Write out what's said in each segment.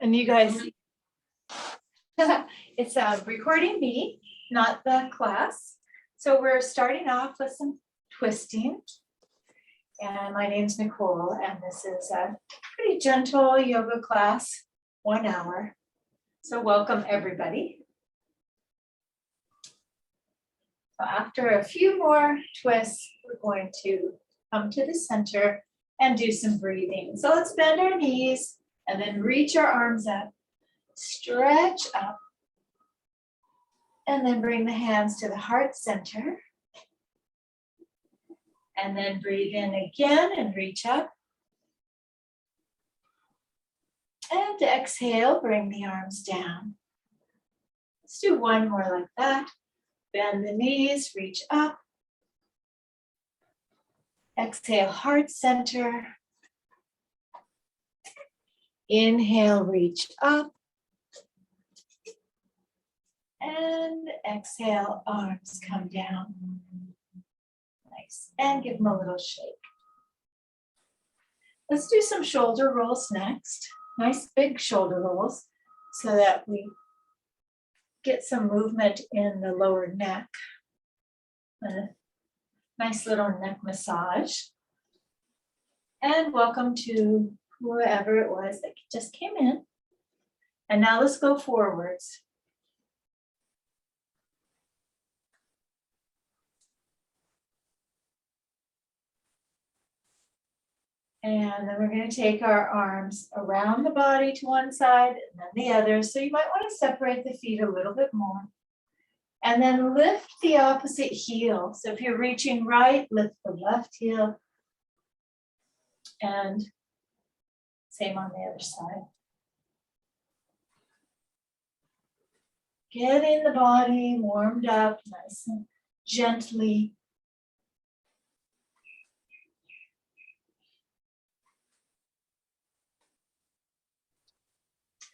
And you guys, it's recording me, not the class. So we're starting off with some twisting. And my name's Nicole, and this is a pretty gentle yoga class, 1 hour. So welcome everybody. So after a few more twists, we're going to come to the center and do some breathing. So let's bend our knees and then reach our arms up, stretch up, and then bring the hands to the heart center. And then breathe in again and reach up. And exhale, bring the arms down. Let's do one more like that. Bend the knees, reach up. Exhale, heart center. Inhale, reach up. And exhale, arms come down. Nice. And give them a little shake. Let's do some shoulder rolls next. Nice big shoulder rolls so that we get some movement in the lower neck. A nice little neck massage. And welcome to whoever it was that just came in. And now let's go forwards. And then we're going to take our arms around the body to one side and then the other. So you might want to separate the feet a little bit more. And then lift the opposite heel. So if you're reaching right, lift the left heel. And same on the other side. Getting the body warmed up nice and gently.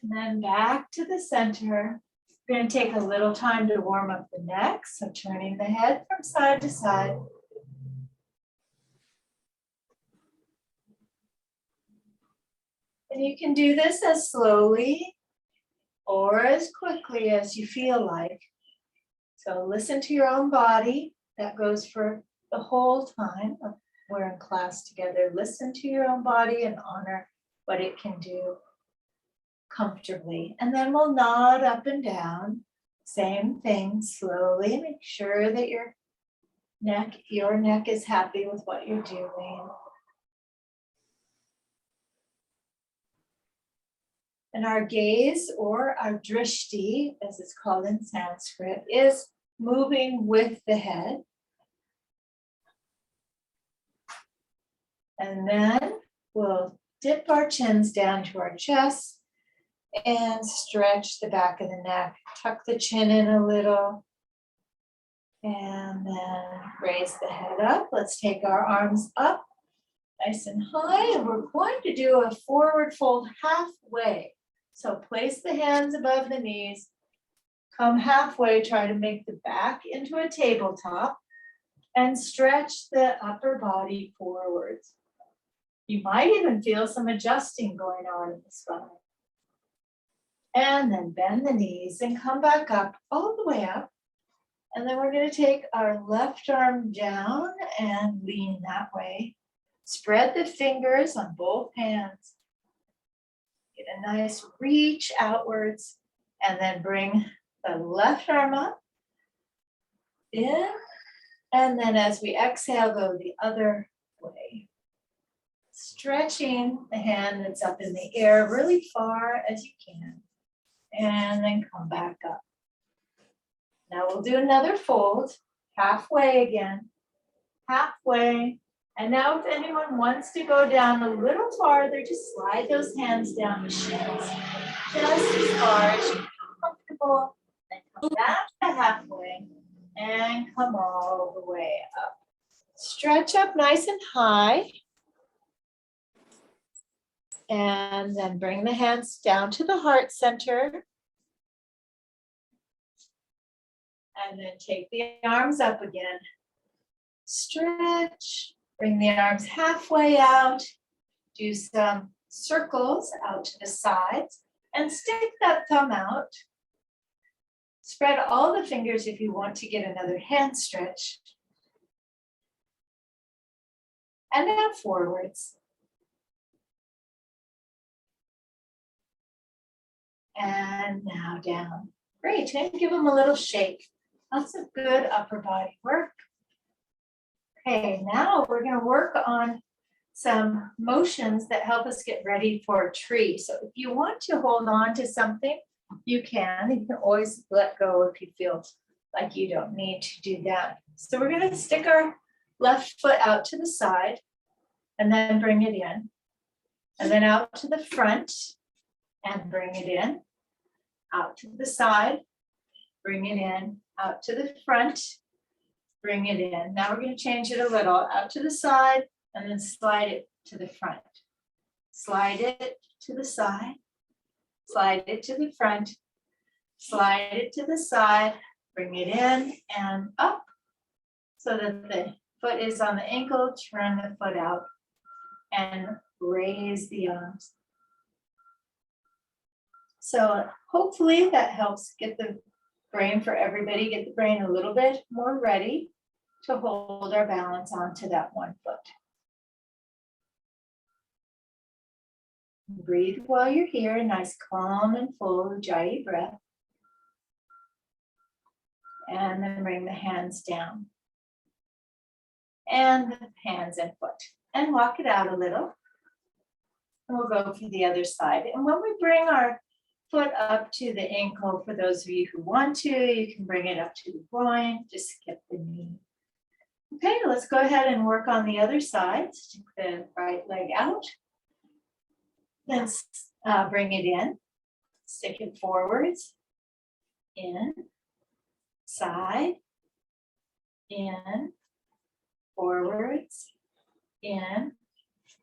And then back to the center. We're going to take a little time to warm up the neck. So turning the head from side to side. And you can do this as slowly or as quickly as you feel like. So listen to your own body. That goes for the whole time we're in class together. Listen to your own body and honor what it can do comfortably. And then we'll nod up and down. Same thing, slowly. Make sure that your neck is happy with what you're doing. And our gaze, or our drishti, as it's called in Sanskrit, is moving with the head. And then we'll dip our chins down to our chest and stretch the back of the neck. Tuck the chin in a little. And then raise the head up. Let's take our arms up nice and high. And we're going to do a forward fold halfway. So place the hands above the knees. Come halfway. Try to make the back into a tabletop. And stretch the upper body forwards. You might even feel some adjusting going on in the spine. And then bend the knees and come back up, all the way up. And then we're going to take our left arm down and lean that way. Spread the fingers on both hands. Get a nice reach outwards. And then bring the left arm up. In. And then as we exhale, go the other way. Stretching the hand that's up in the air really far as you can. And then come back up. Now we'll do another fold, halfway again, halfway. And now if anyone wants to go down a little farther, just slide those hands down the shins, just as far as you feel comfortable. Then come back to halfway and come all the way up. Stretch up nice and high. And then bring the hands down to the heart center. And then take the arms up again. Stretch. Bring the arms halfway out. Do some circles out to the sides. And stick that thumb out. Spread all the fingers if you want to get another hand stretch. And now forwards. And now down. Great, and give them a little shake. Lots of good upper body work. Okay, now we're gonna work on some motions that help us get ready for a tree. So if you want to hold on to something, you can. You can always let go if you feel like you don't need to do that. So we're gonna stick our left foot out to the side and then bring it in. And then out to the front and bring it in. Out to the side, bring it in. Out to the front, bring it in. Now we're gonna change it a little. Out to the side and then slide it to the front. Slide it to the side. Slide it to the front. Slide it to the side. Bring it in and up so that the foot is on the ankle. Turn the foot out and raise the arms. So hopefully that helps get the brain for everybody, get the brain a little bit more ready to hold our balance onto that one foot. Breathe while you're here, a nice calm and full Ujjayi breath. And then bring the hands down. And the hands and foot. And walk it out a little. And we'll go for the other side. And when we bring our foot up to the ankle, for those of you who want to, you can bring it up to the groin, just skip the knee. Okay, let's go ahead and work on the other side. Stick the right leg out. Then bring it in, stick it forwards, in, side, in, forwards, in,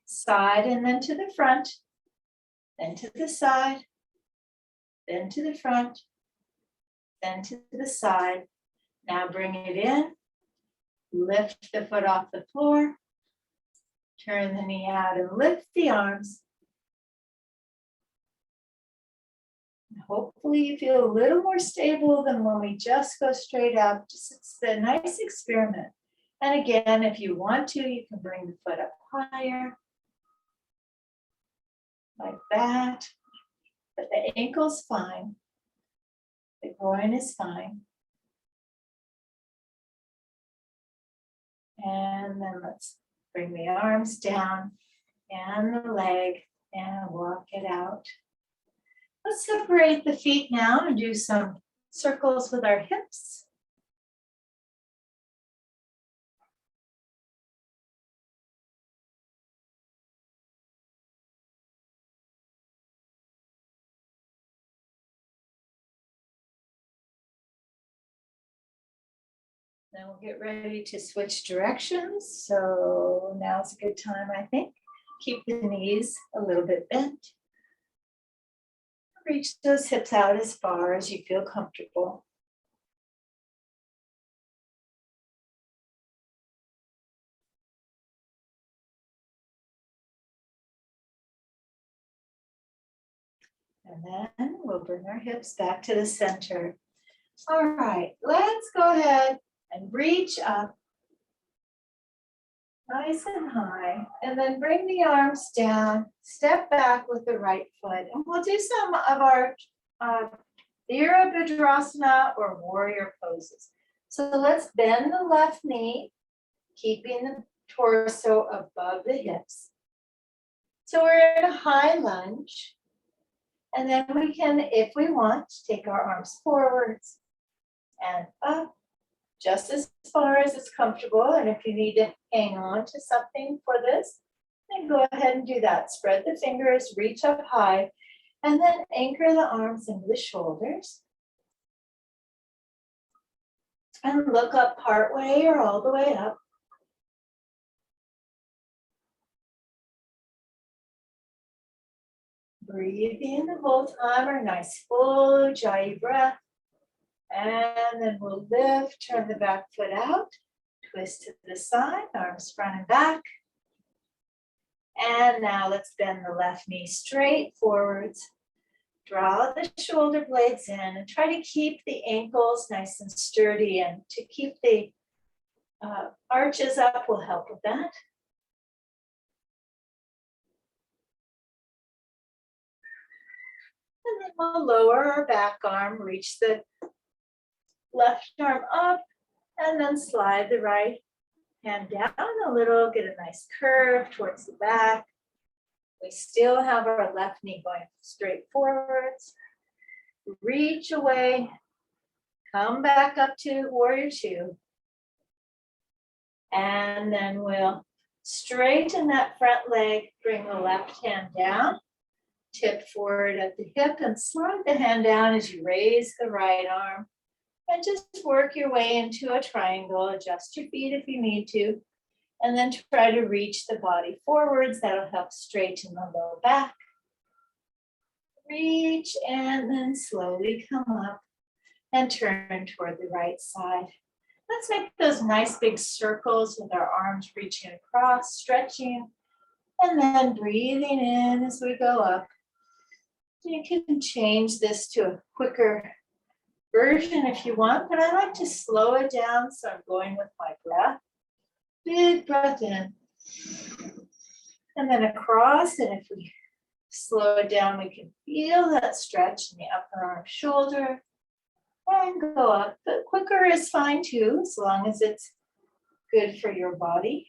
side, and then to the front, then to the side, then to the front, then to the side. Now bring it in, lift the foot off the floor, turn the knee out and lift the arms. Hopefully you feel a little more stable than when we just go straight up. It's a nice experiment. And again, if you want to, you can bring the foot up higher, like that. But the ankle's fine. The groin is fine. And then let's bring the arms down and the leg and walk it out. Let's separate the feet now and do some circles with our hips. Then we'll get ready to switch directions. So now's a good time, I think. Keep the knees a little bit bent. Reach those hips out as far as you feel comfortable. And then we'll bring our hips back to the center. All right, let's go ahead and reach up nice and high, and then bring the arms down, step back with the right foot, and we'll do some of our Virabhadrasana or warrior poses. So let's bend the left knee, keeping the torso above the hips. So we're in a high lunge, and then we can, if we want, take our arms forwards and up, just as far as it's comfortable. And if you need to hang on to something for this, then go ahead and do that. Spread the fingers, reach up high, and then anchor the arms into the shoulders. And look up partway or all the way up. Breathe in the whole time, our nice full Ujjayi breath. And then we'll lift, turn the back foot out, twist to the side, arms front and back. And now let's bend the left knee straight forwards. Draw the shoulder blades in and try to keep the ankles nice and sturdy, and to keep the arches up will help with that. And then we'll lower our back arm, reach the left arm up, and then slide the right hand down a little, get a nice curve towards the back. We still have our left knee going straight forwards. Reach away, come back up to warrior two. And then we'll straighten that front leg, bring the left hand down, tip forward at the hip, and slide the hand down as you raise the right arm. And just work your way into a triangle. Adjust your feet if you need to. And then try to reach the body forwards. That'll help straighten the low back. Reach and then slowly come up and turn toward the right side. Let's make those nice big circles with our arms reaching across, stretching, and then breathing in as we go up. You can change this to a quicker version if you want, but I like to slow it down, so I'm going with my breath. Big breath in. And then across, and if we slow it down, we can feel that stretch in the upper arm, shoulder, and go up. But quicker is fine too, as long as it's good for your body.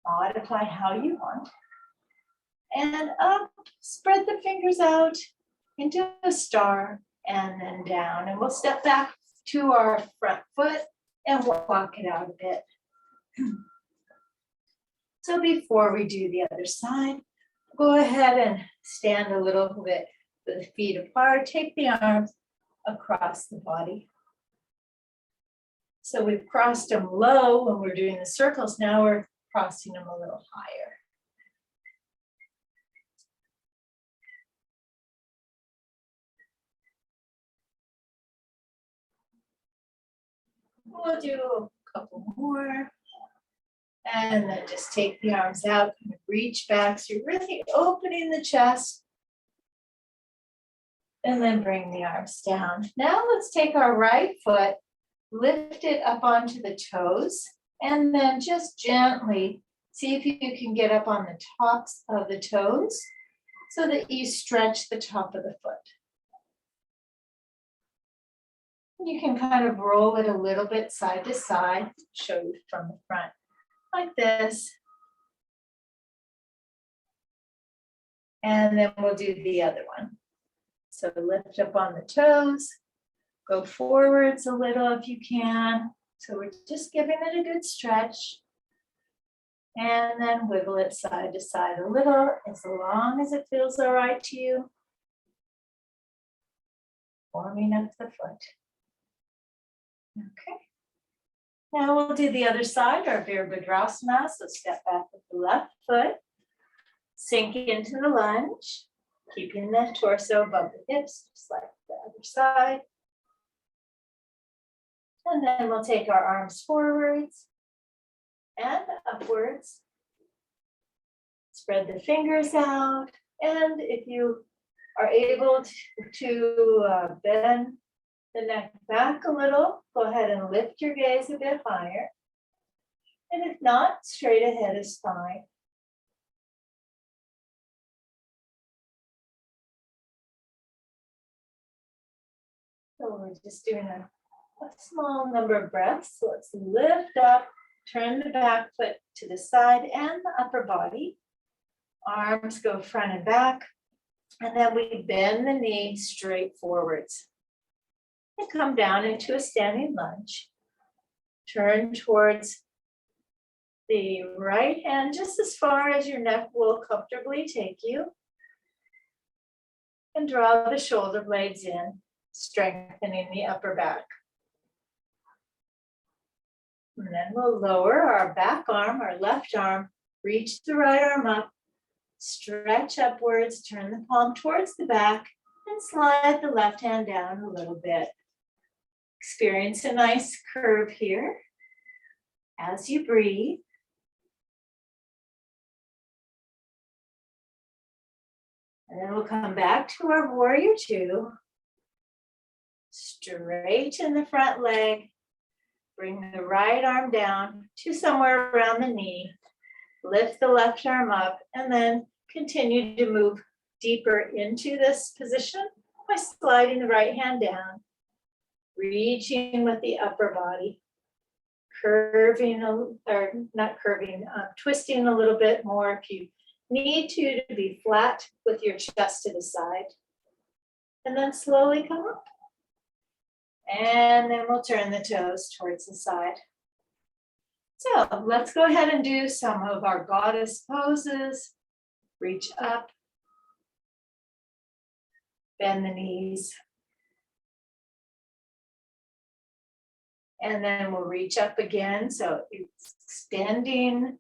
Modify how you want. And up, spread the fingers out into a star, and then down. And we'll step back to our front foot and walk it out a bit. So before we do the other side, go ahead and stand a little bit with the feet apart. Take the arms across the body. So we've crossed them low when we're doing the circles. Now we're crossing them a little higher. We'll do a couple more. And then just take the arms out, kind of reach back. So you're really opening the chest. And then bring the arms down. Now let's take our right foot, lift it up onto the toes, and then just gently see if you can get up on the tops of the toes so that you stretch the top of the foot. You can kind of roll it a little bit side to side, show you from the front, like this. And then we'll do the other one. So lift up on the toes, go forwards a little if you can. So we're just giving it a good stretch. And then wiggle it side to side a little, as long as it feels all right to you. Warming up the foot. Okay. Now we'll do the other side, our Virabhadrasana. So step back with the left foot, sink into the lunge, keeping the torso above the hips, just like the other side. And then we'll take our arms forwards and upwards. Spread the fingers out. And if you are able to bend the neck back a little, go ahead and lift your gaze a bit higher. And if not, straight ahead is fine. So we're just doing a small number of breaths. So let's lift up, turn the back foot to the side and the upper body. Arms go front and back. And then we bend the knee straight forwards. And come down into a standing lunge. Turn towards the right hand just as far as your neck will comfortably take you. And draw the shoulder blades in, strengthening the upper back. And then we'll lower our back arm, our left arm, reach the right arm up, stretch upwards, turn the palm towards the back, and slide the left hand down a little bit. Experience a nice curve here as you breathe. And then we'll come back to our warrior two. Straighten the front leg. Bring the right arm down to somewhere around the knee. Lift the left arm up and then continue to move deeper into this position by sliding the right hand down, reaching with the upper body, curving, or not curving, twisting a little bit more if you need to be flat with your chest to the side. And then slowly come up. And then we'll turn the toes towards the side. So let's go ahead and do some of our goddess poses. Reach up. Bend the knees. And then we'll reach up again. So extending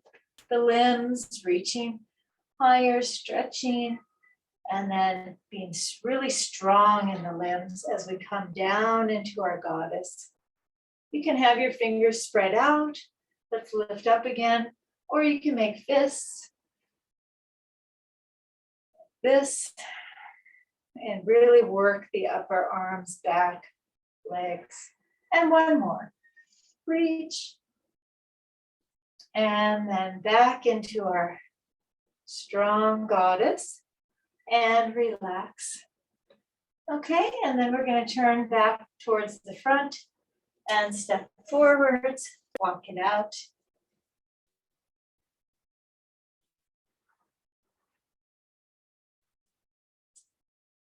the limbs, reaching higher, stretching, and then being really strong in the limbs as we come down into our goddess. You can have your fingers spread out. Let's lift up again, or you can make fists, this, and really work the upper arms, back, legs, and one more. Reach, and then back into our strong goddess, and relax. Okay, and then we're going to turn back towards the front and step forwards, walk it out.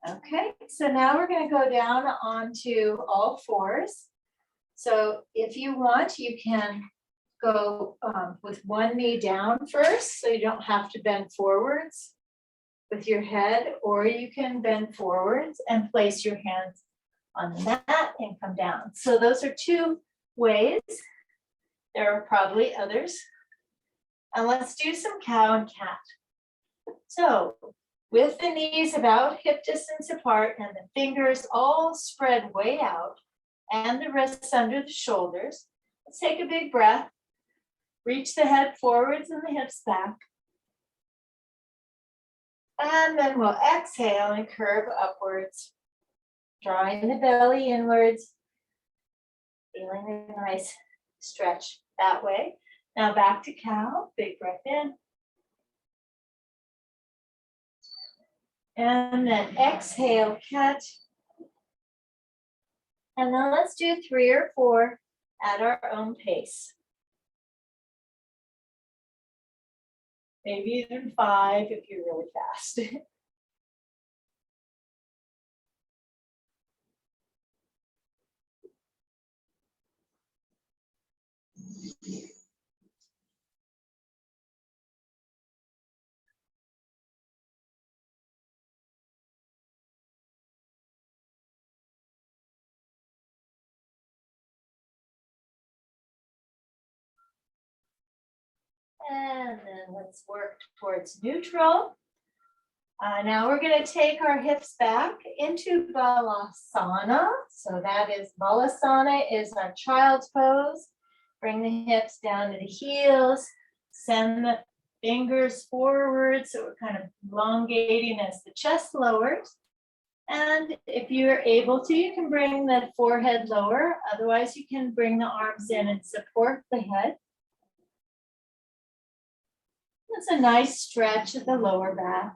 Okay, so now we're going to go down onto all fours. So if you want, you can go with one knee down first, so you don't have to bend forwards with your head, or you can bend forwards and place your hands on the mat and come down. So those are two ways. There are probably others. And let's do some cow and cat. So with the knees about hip distance apart and the fingers all spread way out and the wrists under the shoulders, let's take a big breath. Reach the head forwards and the hips back. And then we'll exhale and curve upwards, drawing the belly inwards, feeling a nice stretch that way. Now back to cow, big breath in. And then exhale, cat. And then let's do 3 or 4 at our own pace. Maybe even 5 if you're really fast. And then let's work towards neutral. Now we're going to take our hips back into Balasana. So that is Balasana is our child's pose. Bring the hips down to the heels. Send the fingers forward. So we're kind of elongating as the chest lowers. And if you're able to, you can bring the forehead lower. Otherwise, you can bring the arms in and support the head. That's a nice stretch of the lower back.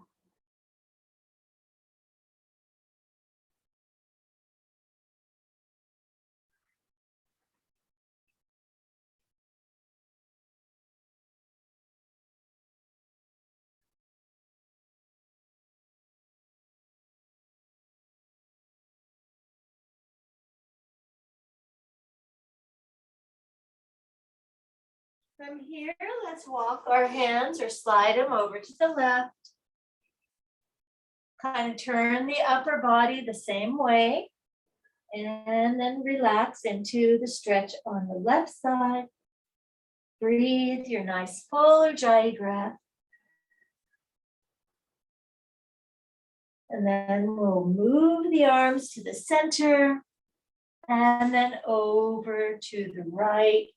From here, let's walk our hands or slide them over to the left. Kind of turn the upper body the same way. And then relax into the stretch on the left side. Breathe your nice full Ujjayi breath. And then we'll move the arms to the center. And then over to the right.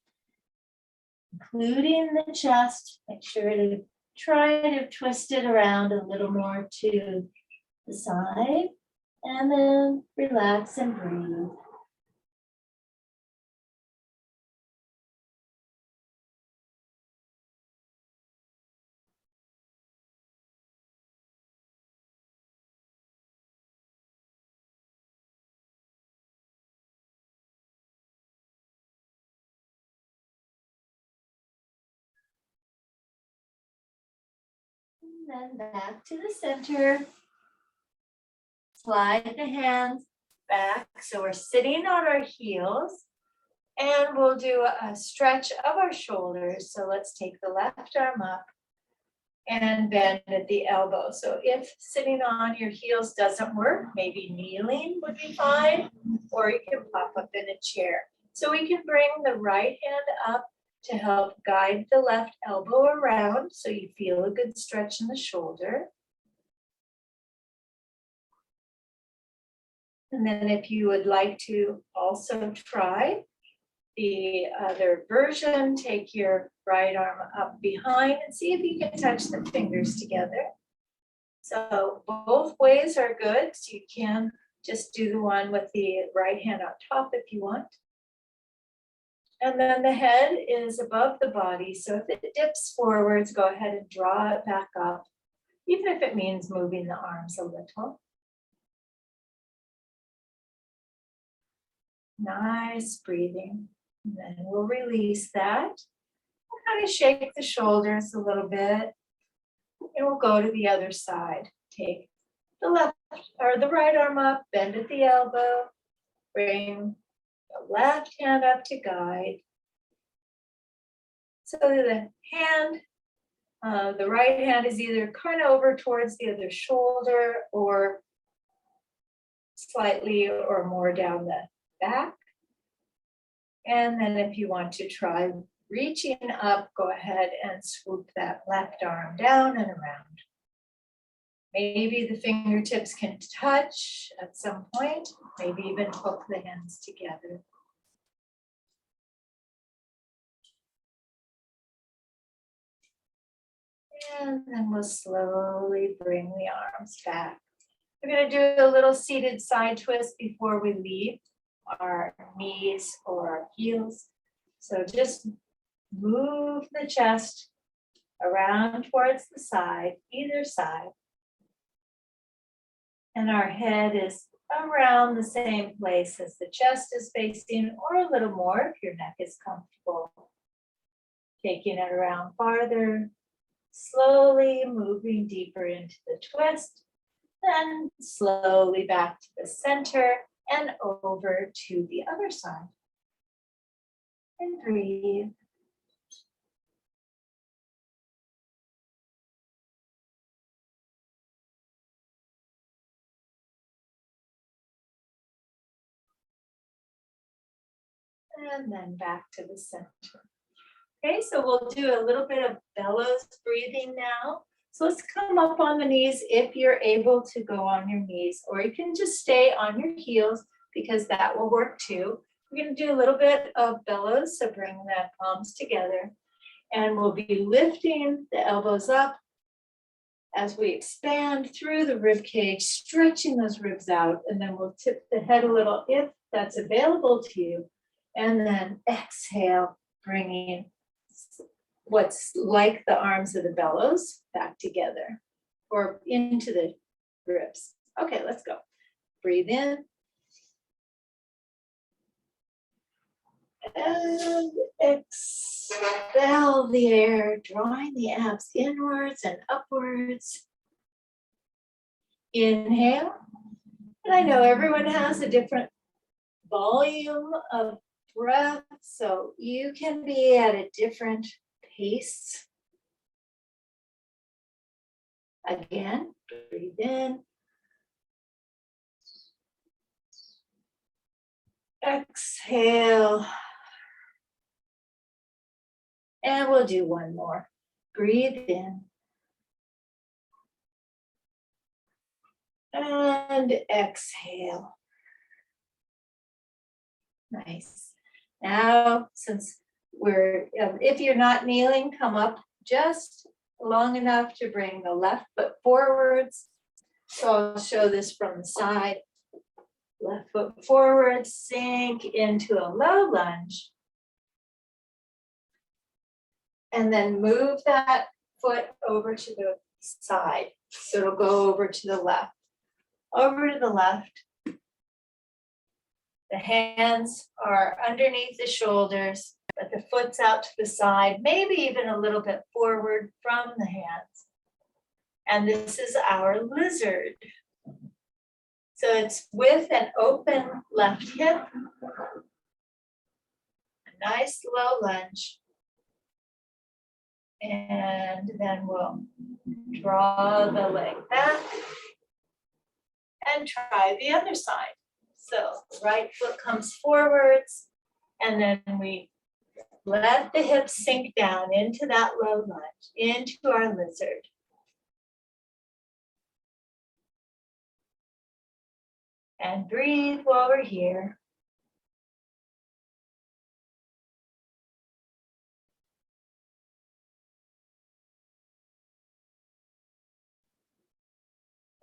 Including the chest, make sure to try to twist it around a little more to the side, and then relax and breathe. And then back to the center. Slide the hands back. So we're sitting on our heels. And we'll do a stretch of our shoulders. So let's take the left arm up and bend at the elbow. So if sitting on your heels doesn't work, maybe kneeling would be fine, or you can pop up in a chair. So we can bring the right hand up to help guide the left elbow around so you feel a good stretch in the shoulder. And then if you would like to also try the other version, take your right arm up behind and see if you can touch the fingers together. So both ways are good. So you can just do the one with the right hand on top if you want. And then the head is above the body. So if it dips forwards, go ahead and draw it back up, even if it means moving the arms a little. Nice breathing. And then we'll release that. We'll kind of shake the shoulders a little bit. And we'll go to the other side. Take the left or the right arm up, bend at the elbow, bring the left hand up to guide. So the hand, the right hand is either kind of over towards the other shoulder or slightly or more down the back. And then if you want to try reaching up, go ahead and swoop that left arm down and around. Maybe the fingertips can touch at some point, maybe even hook the hands together. And then we'll slowly bring the arms back. We're going to do a little seated side twist before we leave our knees or our heels. So just move the chest around towards the side, either side. And our head is around the same place as the chest is facing, or a little more if your neck is comfortable. Taking it around farther, slowly moving deeper into the twist, then slowly back to the center and over to the other side. And breathe. And then back to the center. Okay, so we'll do a little bit of bellows breathing now. So let's come up on the knees if you're able to go on your knees, or you can just stay on your heels because that will work too. We're going to do a little bit of bellows, so bring the palms together, and we'll be lifting the elbows up as we expand through the rib cage, stretching those ribs out, and then we'll tip the head a little if that's available to you. And then exhale, bringing what's like the arms of the bellows back together or into the ribs. Okay, let's go. Breathe in. And expel the air, drawing the abs inwards and upwards. Inhale. And I know everyone has a different volume of breath, so you can be at a different pace. Again, breathe in. Exhale. And we'll do one more. Breathe in. And exhale. Nice. Now, since if you're not kneeling, come up just long enough to bring the left foot forwards So I'll show this from the side. Left foot forward, sink into a low lunge. And then move that foot over to the side. So it'll go over to the left. Over to the left. The hands are underneath the shoulders, but the foot's out to the side, maybe even a little bit forward from the hands. And this is our lizard. So it's with an open left hip, a nice low lunge. And then we'll draw the leg back and try the other side. So right foot comes forwards, and then we let the hips sink down into that low lunge, into our lizard. And breathe while we're here.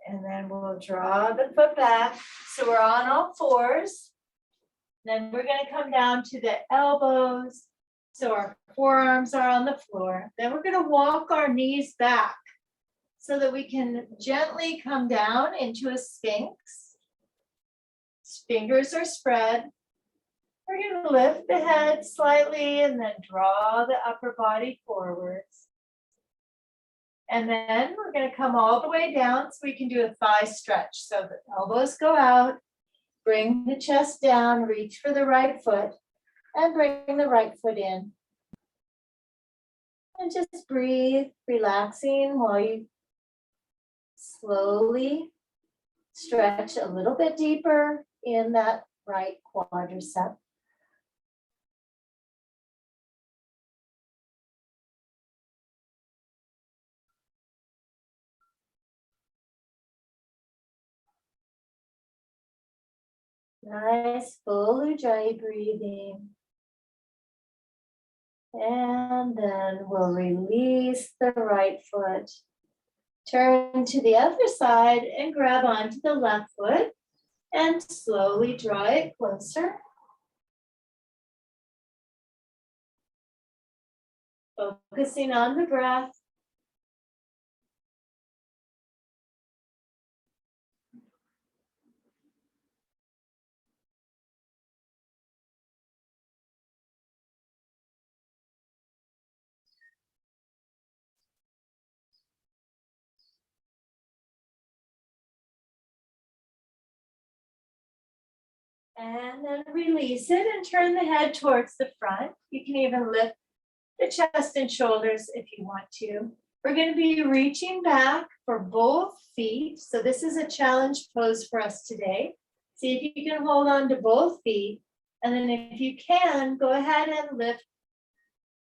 And then we'll draw the foot back. So we're on all fours. Then we're going to come down to the elbows. So our forearms are on the floor. Then we're going to walk our knees back so that we can gently come down into a sphinx. Fingers are spread. We're going to lift the head slightly and then draw the upper body forwards. And then we're going to come all the way down so we can do a thigh stretch. So the elbows go out, bring the chest down, reach for the right foot, and bring the right foot in. And just breathe, relaxing while you slowly stretch a little bit deeper in that right quadricep. Nice full ujjayi breathing. And then we'll release the right foot. Turn to the other side and grab onto the left foot and slowly draw it closer. Focusing on the breath. And then release it and turn the head towards the front. You can even lift the chest and shoulders if you want to. We're going to be reaching back for both feet. So this is a challenge pose for us today. See if you can hold on to both feet. And then if you can, go ahead and lift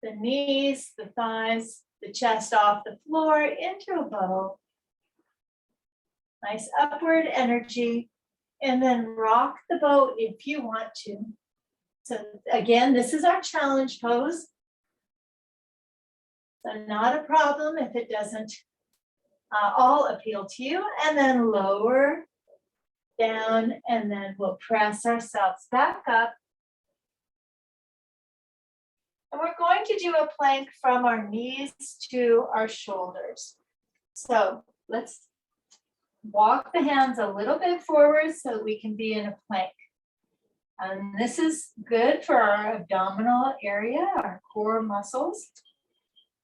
the knees, the thighs, the chest off the floor into a bow. Nice upward energy. And then rock the boat if you want to. So again, this is our challenge pose. So not a problem if it doesn't all appeal to you. And then lower down, and then we'll press ourselves back up. And we're going to do a plank from our knees to our shoulders. So let's walk the hands a little bit forward so that we can be in a plank. And this is good for our abdominal area, our core muscles.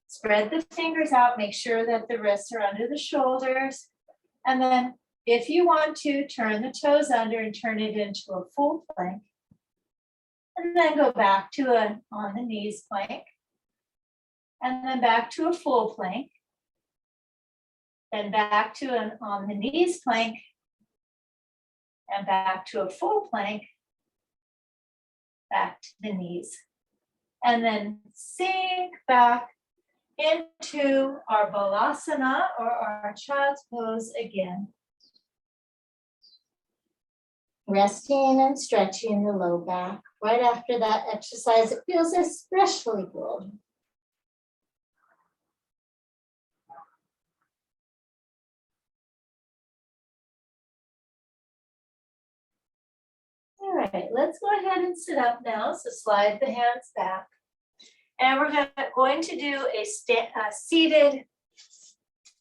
Spread the fingers out, make sure that the wrists are under the shoulders. And then if you want to, turn the toes under and turn it into a full plank. And then go back to an on the knees plank. And then back to a full plank. Then back to an on the knees plank. And back to a full plank. Back to the knees. And then sink back into our balasana or our child's pose again. Resting and stretching the low back. Right after that exercise, it feels especially good. right, let's go ahead and sit up now. So slide the hands back. And we're going to do a seated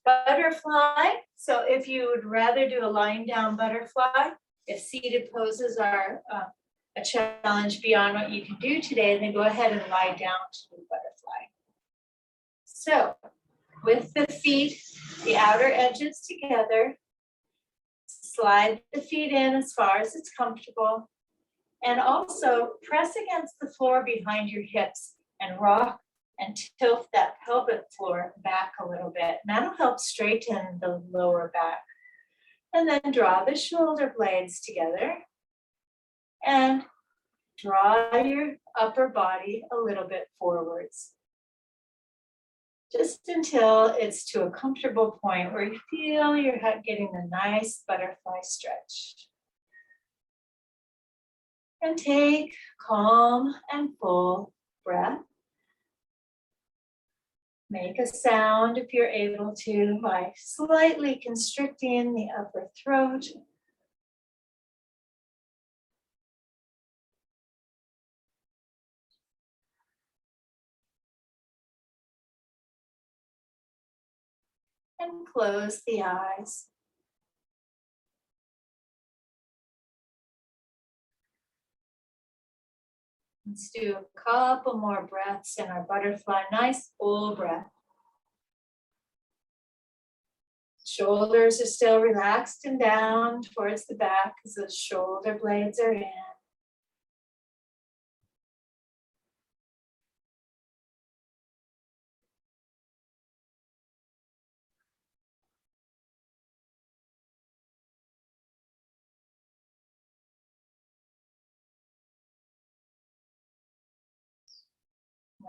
butterfly. So if you would rather do a lying down butterfly, if seated poses are a challenge beyond what you can do today, then go ahead and lie down to the butterfly. So with the feet, the outer edges together, slide the feet in as far as it's comfortable, and also press against the floor behind your hips and rock and tilt that pelvic floor back a little bit. And that'll help straighten the lower back. And then draw the shoulder blades together and draw your upper body a little bit forwards. Just until it's to a comfortable point where you feel you're getting a nice butterfly stretch. And take calm and full breath. Make a sound if you're able to by slightly constricting the upper throat. And close the eyes. Let's do a couple more breaths in our butterfly. Nice full breath. Shoulders are still relaxed and down towards the back as those shoulder blades are in.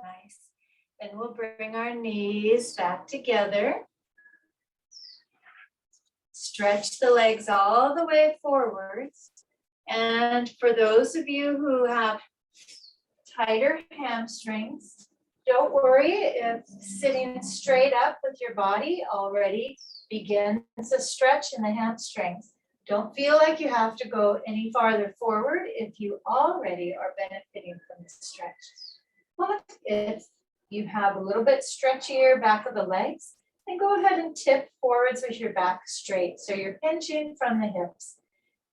Nice. Then we'll bring our knees back together. Stretch the legs all the way forwards. And for those of you who have tighter hamstrings, don't worry if sitting straight up with your body already begins a stretch in the hamstrings. Don't feel like you have to go any farther forward if you already are benefiting from the stretch. But if you have a little bit stretchier back of the legs, then go ahead and tip forwards with your back straight. So you're pinching from the hips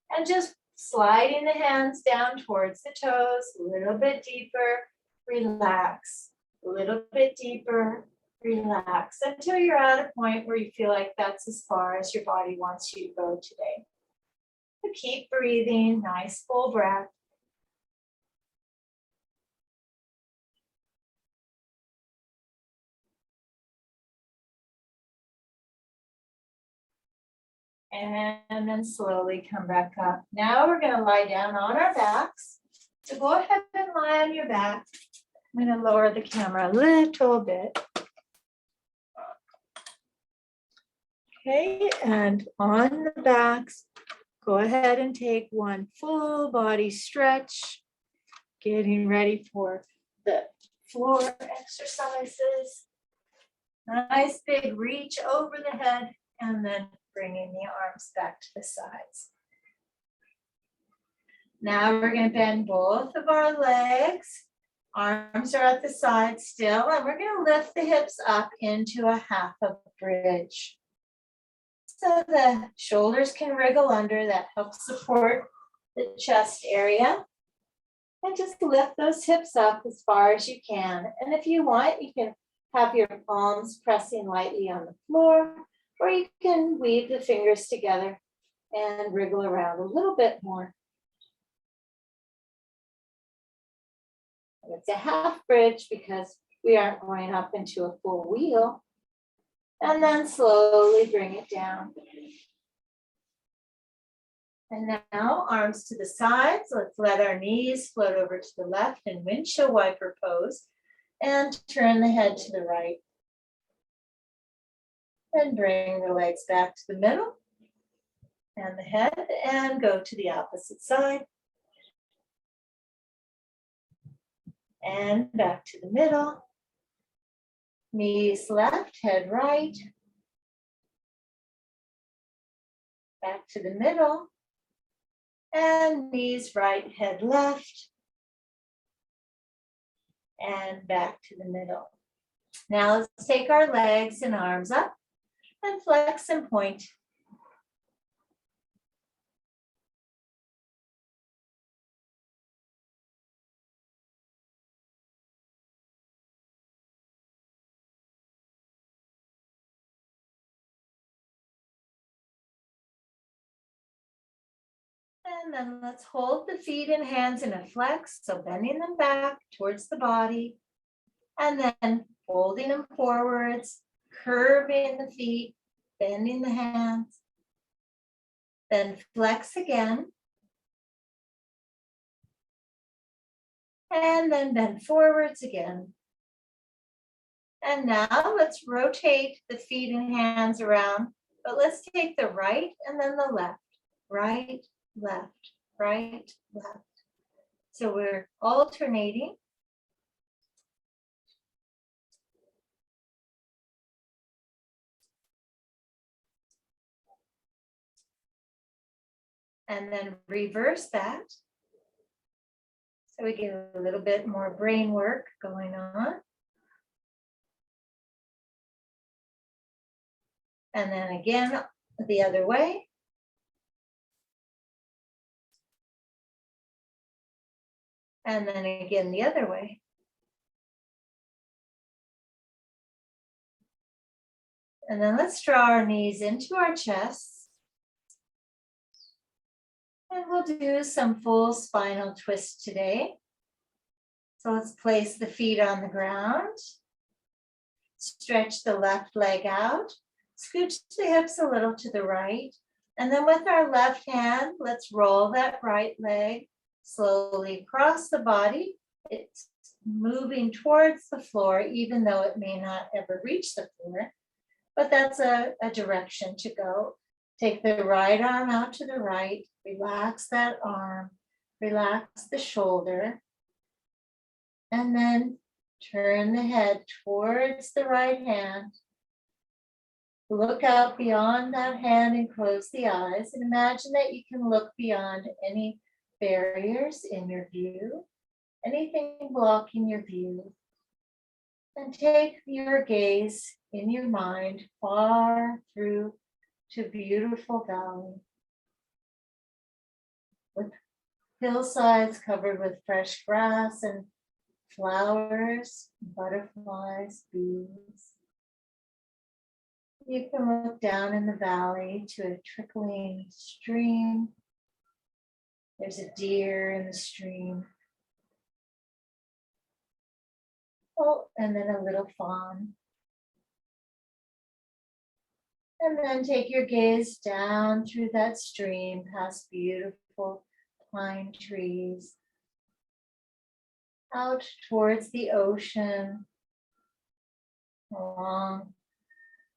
and just sliding the hands down towards the toes, a little bit deeper, relax, a little bit deeper, relax, until you're at a point where you feel like that's as far as your body wants you to go today. So keep breathing, nice full breath. And then slowly come back up. Now we're going to lie down on our backs. So go ahead and lie on your back. I'm going to lower the camera a little bit. Okay, and on the backs, go ahead and take one full body stretch. Getting ready for the floor exercises. Nice big reach over the head and then bringing the arms back to the sides. Now we're going to bend both of our legs. Arms are at the side still, and we're going to lift the hips up into a half a bridge. So the shoulders can wriggle under. That helps support the chest area. And just lift those hips up as far as you can. And if you want, you can have your palms pressing lightly on the floor, or you can weave the fingers together and wriggle around a little bit more. And it's a half bridge because we aren't going up into a full wheel. And then slowly bring it down. And now arms to the sides. Let's let our knees float over to the left in windshield wiper pose and turn the head to the right. And bring the legs back to the middle and the head and go to the opposite side. And back to the middle. Knees left, head right. Back to the middle. And knees right, head left. And back to the middle. Now let's take our legs and arms up and flex and point. And then let's hold the feet and hands in a flex, so bending them back towards the body. And then folding them forwards, curving the feet, bending the hands. Then flex again. And then bend forwards again. And now let's rotate the feet and hands around, but let's take the right and then the left. Right, left, right, left. So we're alternating. And then reverse that. So we get a little bit more brain work going on. And then again, the other way. And then again, the other way. And then let's draw our knees into our chests. And we'll do some full spinal twists today. So let's place the feet on the ground. Stretch the left leg out. Scooch the hips a little to the right. And then with our left hand, let's roll that right leg slowly across the body. It's moving towards the floor, even though it may not ever reach the floor. But that's a direction to go. Take the right arm out to the right. Relax that arm. Relax the shoulder. And then turn the head towards the right hand. Look out beyond that hand and close the eyes. And imagine that you can look beyond any barriers in your view, anything blocking your view. And take your gaze in your mind far through to beautiful valley with hillsides covered with fresh grass and flowers, butterflies, bees. You can look down in the valley to a trickling stream. There's a deer in the stream. Oh, and then a little fawn. And then take your gaze down through that stream past beautiful pine trees, out towards the ocean, along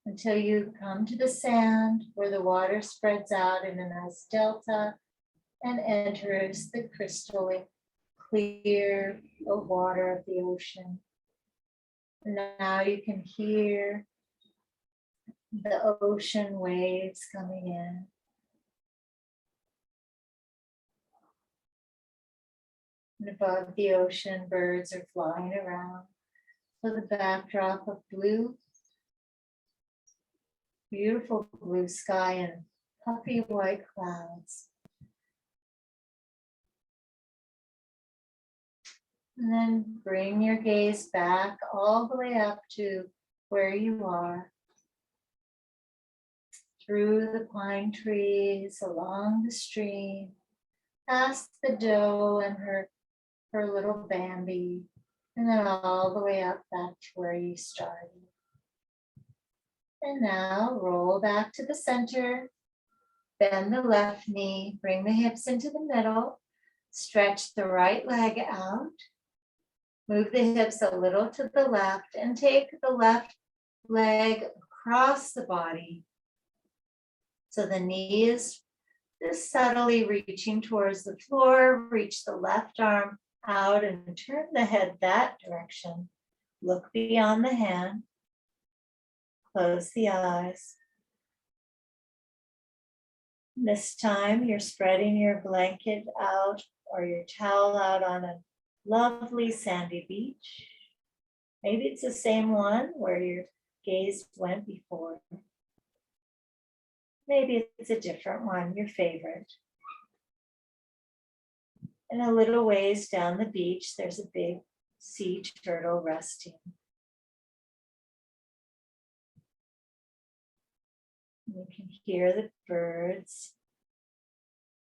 until you come to the sand where the water spreads out in a nice delta and enters the crystal clear water of the ocean. And now you can hear the ocean waves coming in. And above the ocean, birds are flying around. So the backdrop of blue, beautiful blue sky and puffy white clouds. And then bring your gaze back all the way up to where you are. Through the pine trees, along the stream, past the doe and her little Bambi, and then all the way up back to where you started. And now roll back to the center, bend the left knee, bring the hips into the middle, stretch the right leg out, move the hips a little to the left, and take the left leg across the body. So the knee is just subtly reaching towards the floor, reach the left arm out and turn the head that direction. Look beyond the hand, close the eyes. This time you're spreading your blanket out or your towel out on a lovely sandy beach. Maybe it's the same one where your gaze went before. Maybe it's a different one, your favorite. And a little ways down the beach, there's a big sea turtle resting. You can hear the birds.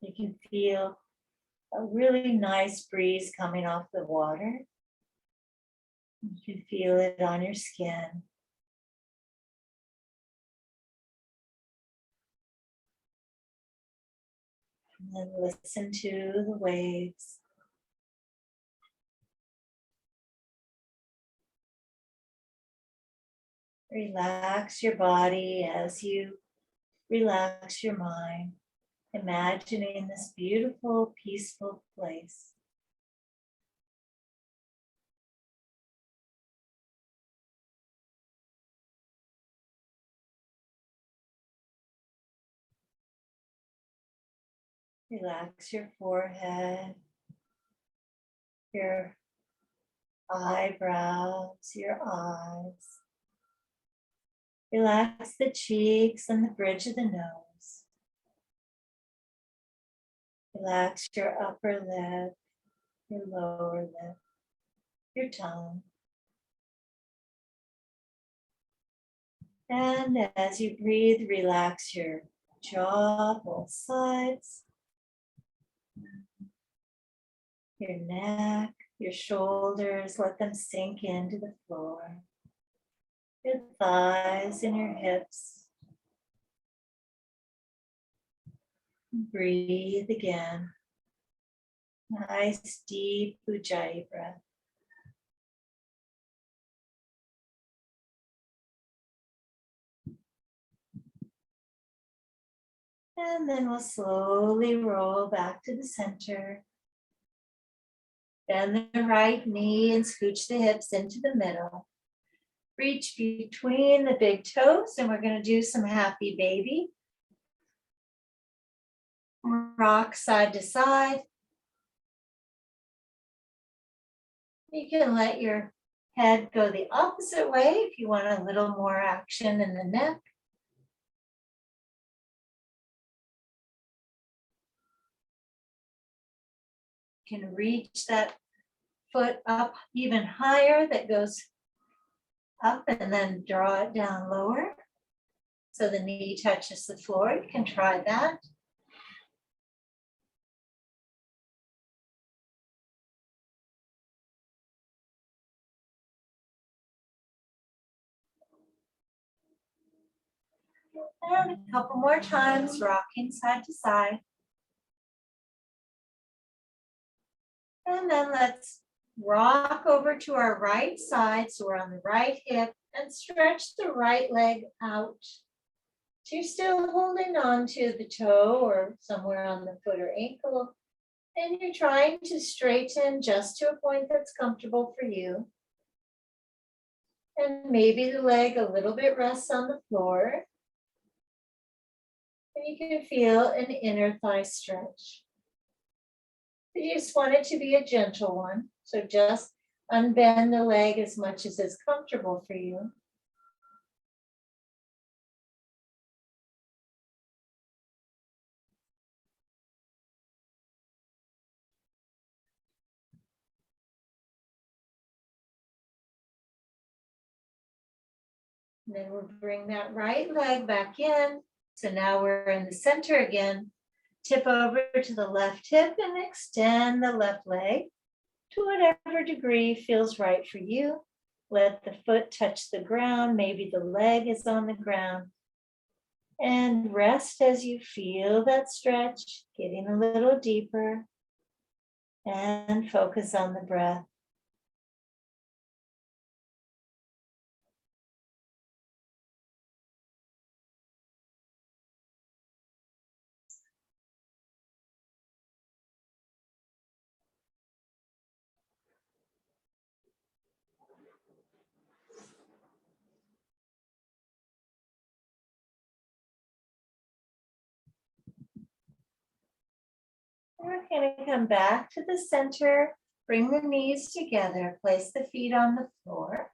You can feel a really nice breeze coming off the water. You can feel it on your skin. And then listen to the waves. Relax your body as you relax your mind, imagining this beautiful, peaceful place. Relax your forehead, your eyebrows, your eyes. Relax the cheeks and the bridge of the nose. Relax your upper lip, your lower lip, your tongue. And as you breathe, relax your jaw, both sides, your neck, your shoulders, let them sink into the floor. Your thighs and your hips. Breathe again. Nice deep Ujjayi breath. And then we'll slowly roll back to the center. Bend the right knee and scooch the hips into the middle. Reach between the big toes, and we're going to do some happy baby. Rock side to side. You can let your head go the opposite way if you want a little more action in the neck. You can reach that foot up even higher that goes up and then draw it down lower. So the knee touches the floor. You can try that. And a couple more times, rocking side to side. And then let's rock over to our right side. So we're on the right hip and stretch the right leg out. So you're still holding on to the toe or somewhere on the foot or ankle. And you're trying to straighten just to a point that's comfortable for you. And maybe the leg a little bit rests on the floor. And you can feel an inner thigh stretch. You just want it to be a gentle one. So just unbend the leg as much as is comfortable for you. And then we'll bring that right leg back in. So now we're in the center again. Tip over to the left hip and extend the left leg to whatever degree feels right for you. Let the foot touch the ground. Maybe the leg is on the ground. And rest as you feel that stretch, getting a little deeper. And focus on the breath. You're gonna come back to the center, bring the knees together, place the feet on the floor.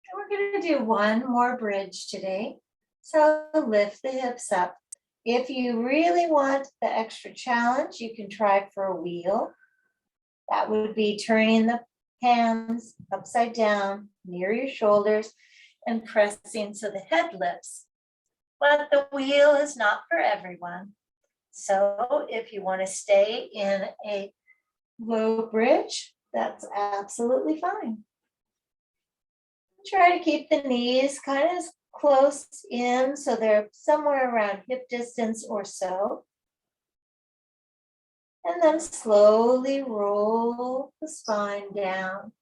And we're gonna do one more bridge today. So lift the hips up. If you really want the extra challenge, you can try for a wheel. That would be turning the hands upside down near your shoulders and pressing so the head lifts. But the wheel is not for everyone. So if you want to stay in a low bridge, that's absolutely fine. Try to keep the knees kind of close in so they're somewhere around hip distance or so. And then slowly roll the spine down.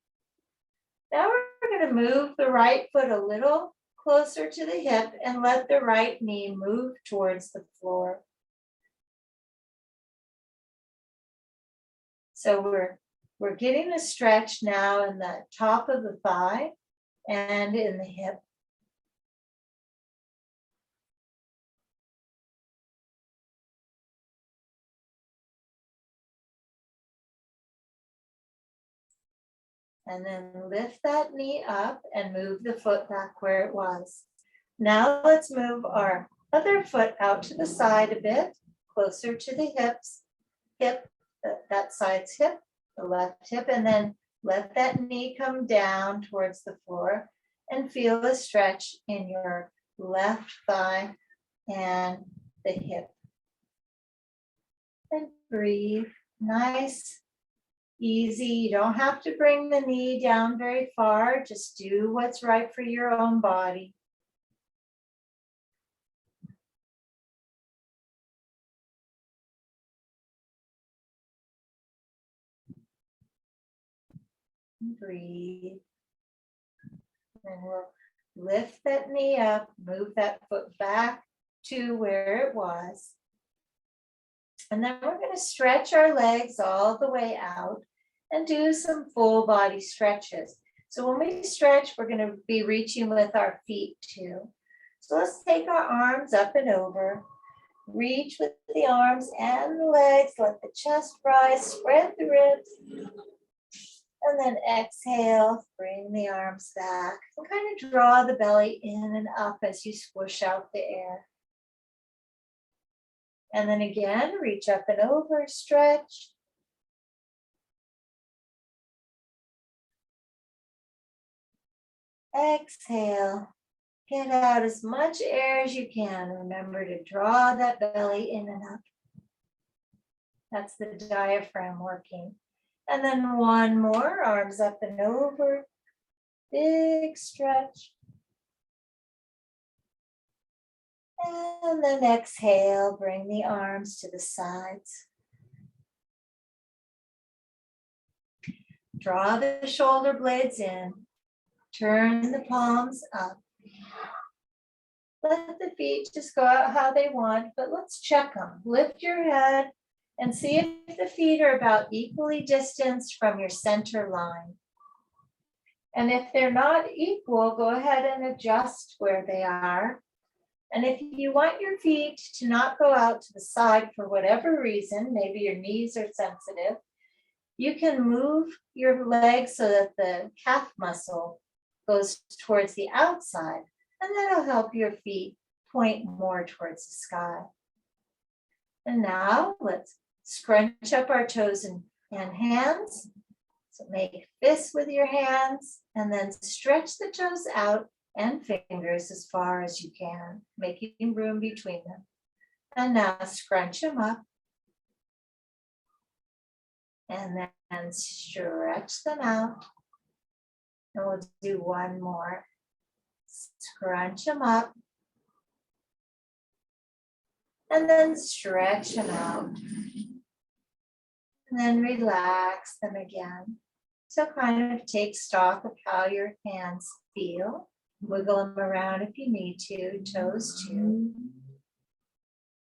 Now we're going to move the right foot a little closer to the hip and let the right knee move towards the floor. So we're getting a stretch now in the top of the thigh and in the hip. And then lift that knee up and move the foot back where it was. Now let's move our other foot out to the side a bit, closer to the hips, that side's hip, the left hip, and then let that knee come down towards the floor and feel a stretch in your left thigh and the hip. And breathe, nice. Easy, you don't have to bring the knee down very far, just do what's right for your own body. Breathe. And we'll lift that knee up, move that foot back to where it was. And then we're going to stretch our legs all the way out and do some full body stretches. So when we stretch, we're going to be reaching with our feet too. So let's take our arms up and over. Reach with the arms and the legs, let the chest rise, spread the ribs. And then exhale, bring the arms back and kind of draw the belly in and up as you squish out the air. And then again, reach up and over, stretch. Exhale, get out as much air as you can. Remember to draw that belly in and up. That's the diaphragm working. And then one more, arms up and over, big stretch. And then exhale, bring the arms to the sides. Draw the shoulder blades in. Turn the palms up. Let the feet just go out how they want, but let's check them. Lift your head and see if the feet are about equally distanced from your center line. And if they're not equal, go ahead and adjust where they are. And if you want your feet to not go out to the side for whatever reason, maybe your knees are sensitive, you can move your legs so that the calf muscle goes towards the outside, and that'll help your feet point more towards the sky. And now let's scrunch up our toes and hands. So make fists with your hands and then stretch the toes out and fingers as far as you can, making room between them. And now scrunch them up. And then stretch them out. And we'll do one more. Scrunch them up. And then stretch them out. And then relax them again. So kind of take stock of how your hands feel. Wiggle them around if you need to, toes too.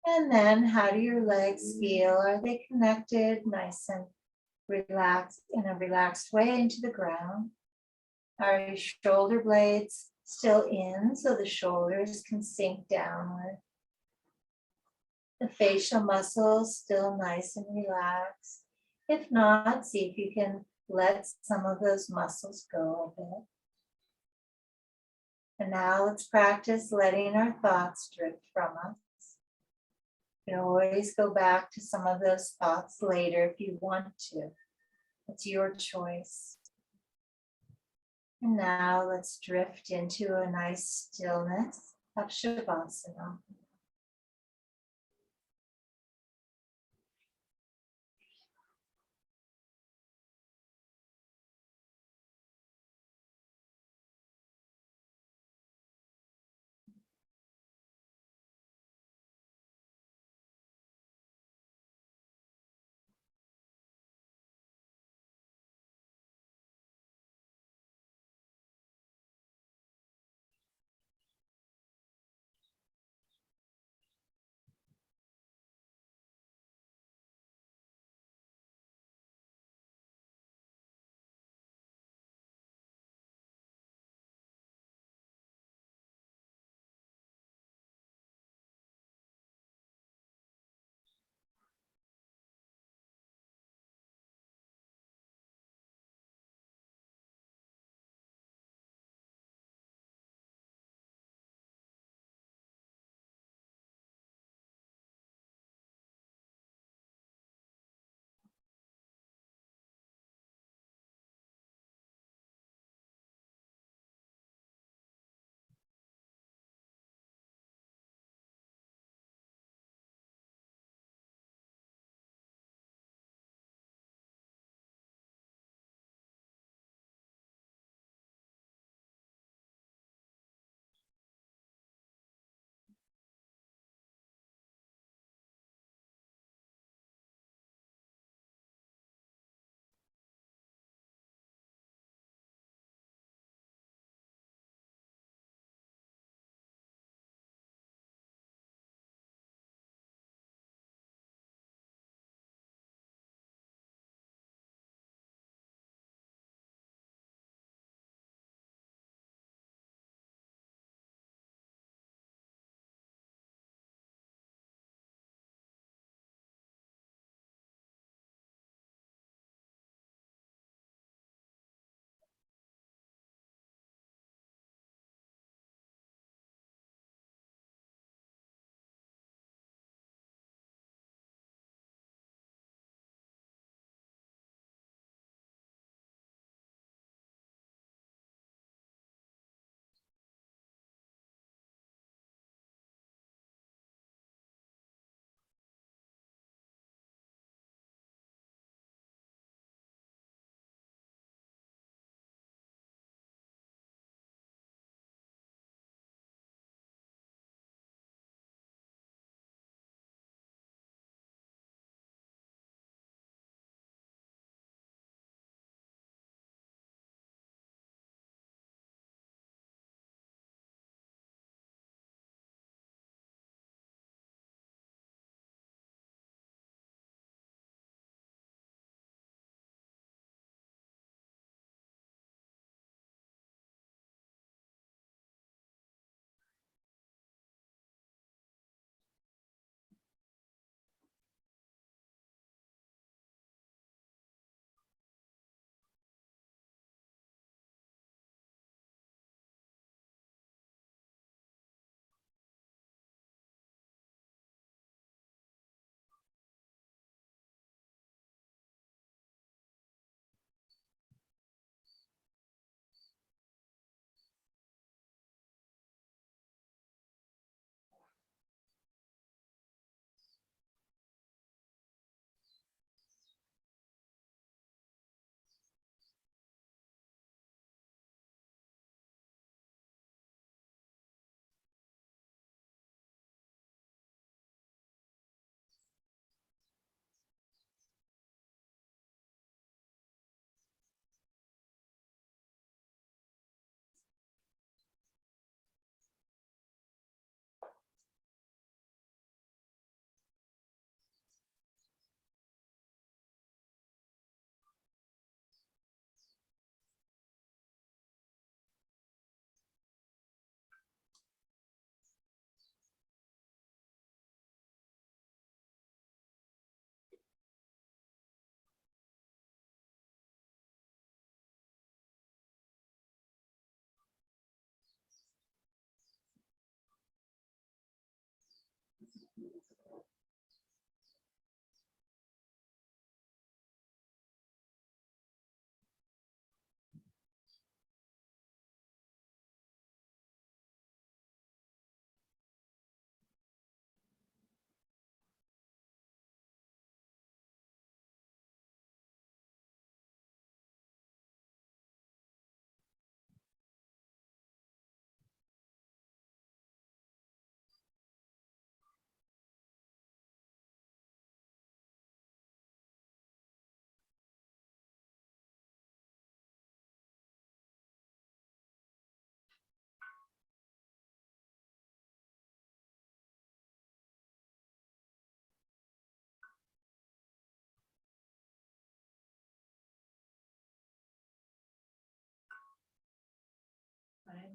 And then how do your legs feel? Are they connected, nice and relaxed in a relaxed way into the ground? Are your shoulder blades still in so the shoulders can sink downward? the facial muscles still nice and relaxed. If not, see if you can let some of those muscles go a bit. And now let's practice letting our thoughts drift from us. You can always go back to some of those thoughts later if you want to. It's your choice. And now let's drift into a nice stillness of Shavasana.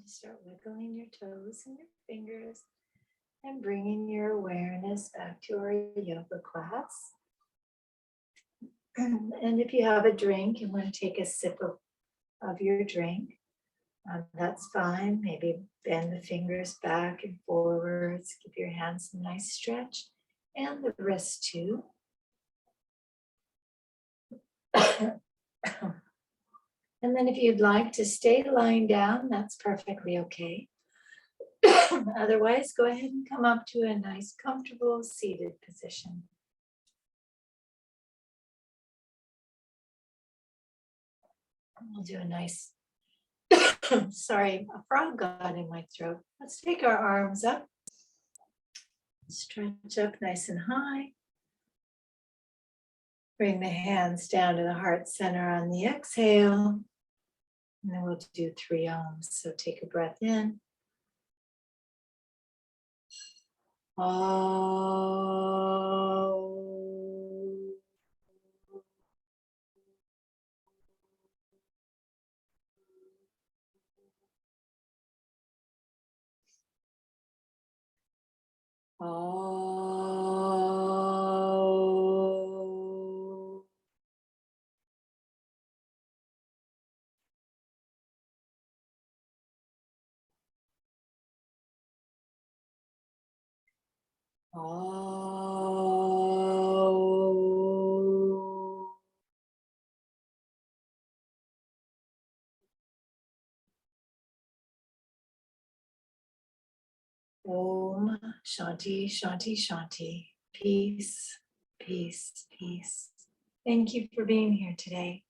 Start wiggling your toes and your fingers and bringing your awareness back to our yoga class. And if you have a drink and want to take a sip of your drink, that's fine. Maybe bend the fingers back and forwards. Give your hands a nice stretch and the wrists too. And then if you'd like to stay lying down, that's perfectly okay. Otherwise, go ahead and come up to a nice, comfortable seated position. We'll do a nice, sorry, a frog got in my throat. Let's take our arms up. Stretch up nice and high. Bring the hands down to the heart center on the exhale. And then we'll do 3 ohms. So take a breath in. Om Shanti, Shanti, Shanti. Peace, peace, peace. Thank you for being here today.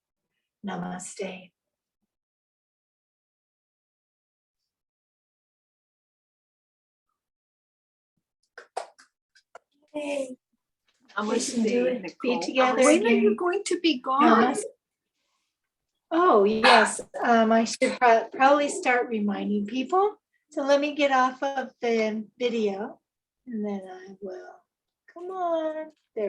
Namaste. Hey, we can do it. Be together When are again. you going to be gone? Oh, yes. I should probably start reminding people. So let me get off of the video and then I will. Come on. There.